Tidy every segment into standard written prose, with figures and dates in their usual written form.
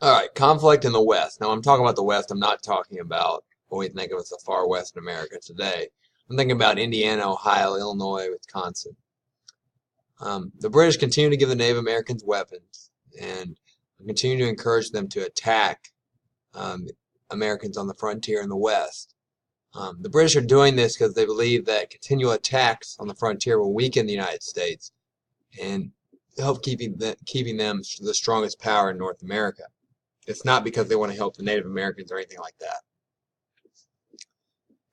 All right, conflict in the West. Now, I'm talking about the West. I'm not talking about what we think of as the far West in America today. I'm thinking about Indiana, Ohio, Illinois, Wisconsin. The British continue to give the Native Americans weapons and continue to encourage them to attack um, Americans on the frontier in the West. The British are doing this because they believe that continual attacks on the frontier will weaken the United States and help keeping them the strongest power in North America. It's not because they want to help the Native Americans or anything like that.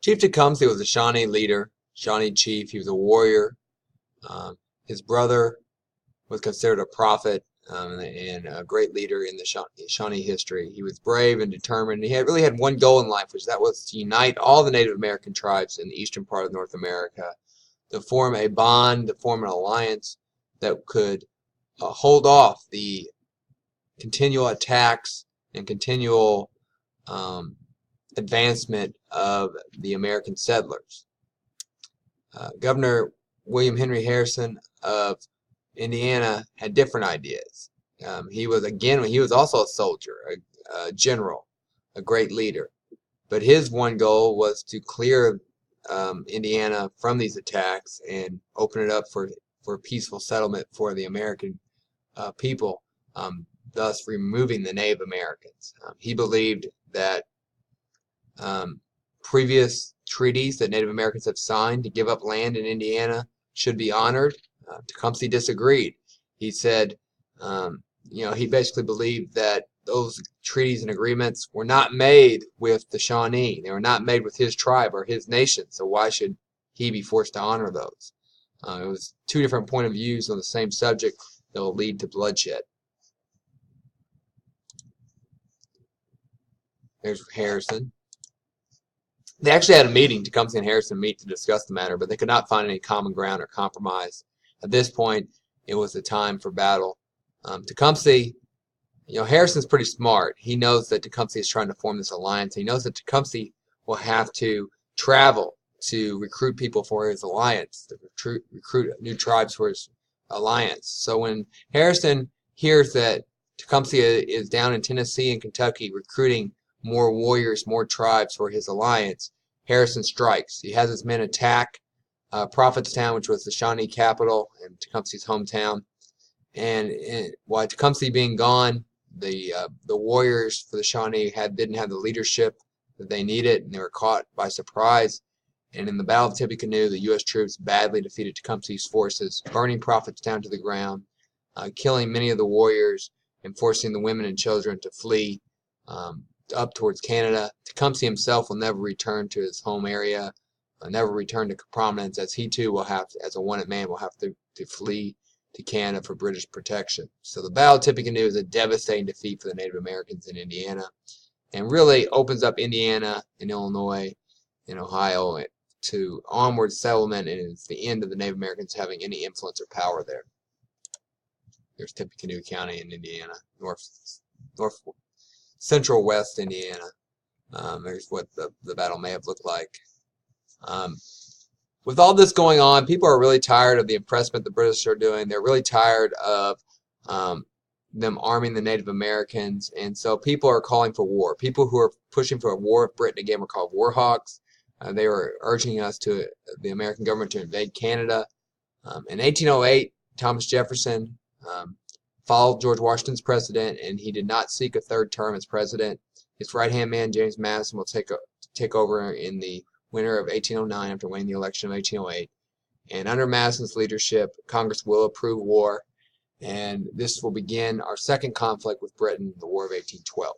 Chief Tecumseh was a Shawnee leader, Shawnee chief. He was a warrior. Um, his brother was considered a prophet and a great leader in the Shawnee history. He was brave and determined. He really had one goal in life, which that was to unite all the Native American tribes in the eastern part of North America, to form a bond, to form an alliance that could hold off the continual attacks and continual advancement of the American settlers. Governor William Henry Harrison of Indiana had different ideas. He was also a soldier, a general, a great leader. But his one goal was to clear Indiana from these attacks and open it up for peaceful settlement for the American people, thus removing the Native Americans. He believed that previous treaties that Native Americans have signed to give up land in Indiana should be honored. Tecumseh disagreed. He said, he basically believed that those treaties and agreements were not made with the Shawnee. They were not made with his tribe or his nation, so why should he be forced to honor those? It was two different point of views on the same subject that will lead to bloodshed. There's Harrison. They actually had a meeting, Tecumseh and Harrison meet to discuss the matter, but they could not find any common ground or compromise. At this point, it was the time for battle. Tecumseh, Harrison's pretty smart. He knows that Tecumseh is trying to form this alliance. He knows that Tecumseh will have to travel to recruit people for his alliance, to recruit new tribes for his alliance. So when Harrison hears that Tecumseh is down in Tennessee and Kentucky recruiting more warriors, more tribes for his alliance, Harrison strikes. He has his men attack Prophetstown, which was the Shawnee capital and Tecumseh's hometown. And while Tecumseh being gone, the warriors for the Shawnee didn't have the leadership that they needed, and they were caught by surprise. And in the Battle of Tippecanoe, the U.S. troops badly defeated Tecumseh's forces, burning Prophetstown to the ground, killing many of the warriors, and forcing the women and children to flee up towards Canada. Tecumseh himself will never return to his home area, never return to prominence, as he too will have, as a wanted man, will have to flee to Canada for British protection. So the Battle of Tippecanoe is a devastating defeat for the Native Americans in Indiana, and really opens up Indiana and Illinois and Ohio to onward settlement, and it's the end of the Native Americans having any influence or power there. There's Tippecanoe County in Indiana, north central west Indiana. There's what the battle may have looked like. With all this going on, people are really tired of the oppressment the British are doing. They're really tired of them arming the Native Americans, and so people are calling for war. People who are pushing for a war with Britain again were called war hawks. They were urging the American government to invade Canada. In 1808, Thomas Jefferson followed George Washington's president, and he did not seek a third term as president. His right-hand man, James Madison, will take over in the winter of 1809 after winning the election of 1808. And under Madison's leadership, Congress will approve war, and this will begin our second conflict with Britain, the War of 1812.